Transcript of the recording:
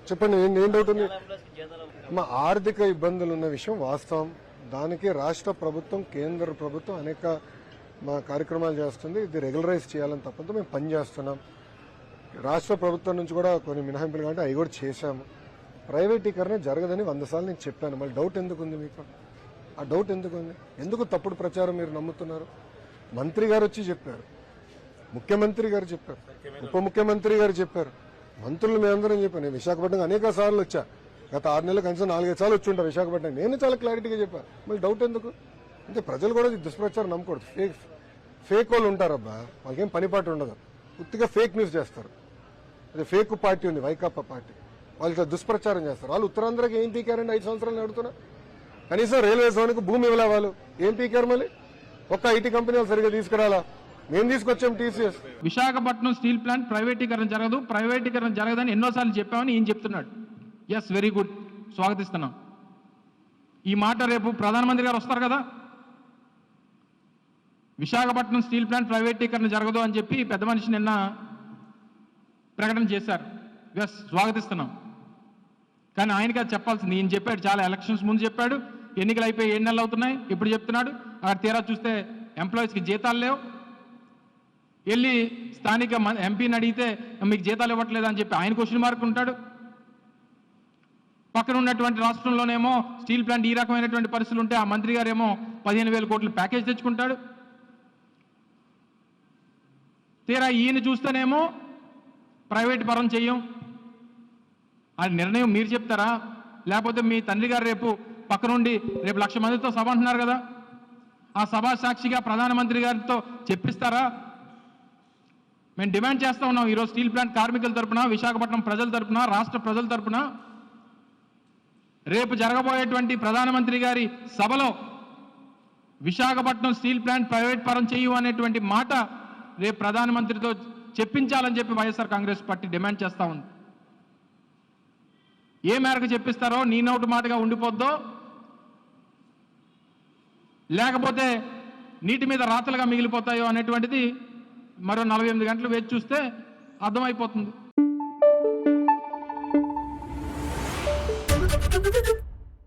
చెప్పండి, ఏం డౌట్ ఉంది? మా ఆర్థిక ఇబ్బందులు ఉన్న విషయం వాస్తవం. దానికి రాష్ట్ర ప్రభుత్వం, కేంద్ర ప్రభుత్వం అనేక మా కార్యక్రమాలు చేస్తుంది. ఇది రెగ్యులరైజ్ చేయాలని తప్పంతో మేము పనిచేస్తున్నాం. రాష్ట్ర ప్రభుత్వం నుంచి కూడా కొన్ని మినహాయింపులు కాబట్టి అవి కూడా చేశాము. ప్రైవేటీకరణ జరగదని 100 సార్లు నేను చెప్పాను. మళ్ళీ డౌట్ ఎందుకు ఉంది మీకు? ఆ డౌట్ ఎందుకు ఉంది? ఎందుకు తప్పుడు ప్రచారం మీరు నమ్ముతున్నారు? మంత్రి గారు వచ్చి చెప్పారు, ముఖ్యమంత్రి గారు చెప్పారు, ఉప ముఖ్యమంత్రి గారు చెప్పారు, మంత్రులు మేమందరం చెప్పాను. నేను విశాఖపట్నం అనేక సార్లు వచ్చా. గత 6 నెలల కనీసం 4-5 సార్లు వచ్చి ఉంటా విశాఖపట్నం. నేను చాలా క్లారిటీగా చెప్పాను. మళ్ళీ డౌట్ ఎందుకు? అంటే ప్రజలు కూడా దుష్ప్రచారం నమ్మకూడదు. ఫేక్ వాళ్ళు ఉంటారబ్బా, వాళ్ళకేం పనిపాటు ఉండదు. పూర్తిగా ఫేక్ న్యూస్ చేస్తారు. అదే ఫేక్ పార్టీ ఉంది, వైకాపా పార్టీ, వాళ్ళు దుష్ప్రచారం చేస్తారు. వాళ్ళు ఉత్తరాంధ్రకి ఏం పీకారండి? 5 సంవత్సరాలు అడుగుతున్నా. కనీసం రైల్వే జోన్కి భూమి ఇవ్వలే వాళ్ళు. ఏం పీకారు? మళ్ళీ ఒక్క ఐటీ కంపెనీ వాళ్ళు సరిగ్గా తీసుకురాలా. మేము తీసుకొచ్చాం టీసీఎస్. విశాఖపట్నం స్టీల్ ప్లాంట్ ప్రైవేటీకరణ జరగదు, ప్రైవేటీకరణ జరగదని ఎన్నోసార్లు చెప్పామని ఈయన చెప్తున్నాడు. ఎస్, వెరీ గుడ్, స్వాగతిస్తున్నాం. ఈ మాట రేపు ప్రధానమంత్రి గారు వస్తారు కదా, విశాఖపట్నం స్టీల్ ప్లాంట్ ప్రైవేటీకరణ జరగదు అని చెప్పి పెద్ద మనిషి నిన్న ప్రకటన చేశారు. ఎస్, స్వాగతిస్తున్నాం. కానీ ఆయనకి అది చెప్పాల్సింది. ఈయన చెప్పాడు, చాలా ఎలక్షన్స్ ముందు చెప్పాడు, ఎన్నికలు అయిపోయి 7 నెలలు అవుతున్నాయి, ఇప్పుడు చెప్తున్నాడు. అక్కడ తీరా చూస్తే ఎంప్లాయీస్కి జీతాలు లేవు. వెళ్ళి స్థానిక ఎంపీని అడిగితే మీకు జీతాలు ఇవ్వట్లేదు అని చెప్పి ఆయన క్వశ్చన్ మార్క్ ఉంటాడు. పక్కన ఉన్నటువంటి రాష్ట్రంలోనేమో స్టీల్ ప్లాంట్ ఈ రకమైనటువంటి పరిస్థితులు ఉంటే ఆ మంత్రి గారేమో 15,000 కోట్ల ప్యాకేజ్ తెచ్చుకుంటాడు. తీరా ఈయన చూస్తేనేమో ప్రైవేట్ పరం చెయ్యం. ఆ నిర్ణయం మీరు చెప్తారా, లేకపోతే మీ తండ్రి గారు రేపు పక్క నుండి రేపు 1,00,000 మందితో సభ అంటున్నారు కదా, ఆ సభా సాక్షిగా ప్రధానమంత్రి గారితో చెప్పిస్తారా? మేము డిమాండ్ చేస్తూ ఉన్నాం ఈరోజు స్టీల్ ప్లాంట్ కార్మికుల తరపున, విశాఖపట్నం ప్రజల తరపున, రాష్ట్ర ప్రజల తరపున రేపు జరగబోయేటువంటి ప్రధానమంత్రి గారి సభలో విశాఖపట్నం స్టీల్ ప్లాంట్ ప్రైవేట్ పరం చేయు అనేటువంటి మాట రేపు ప్రధానమంత్రితో చెప్పించాలని చెప్పి వైఎస్ఆర్ కాంగ్రెస్ పార్టీ డిమాండ్ చేస్తూ ఉంది. ఏ మేరకు చెప్పిస్తారో, నీ నోటు మాటగా ఉండిపోద్దో, లేకపోతే నీటి మీద రాతలుగా మిగిలిపోతాయో అనేటువంటిది మరో 48 గంటలు వేచి చూస్తే అర్థమైపోతుంది.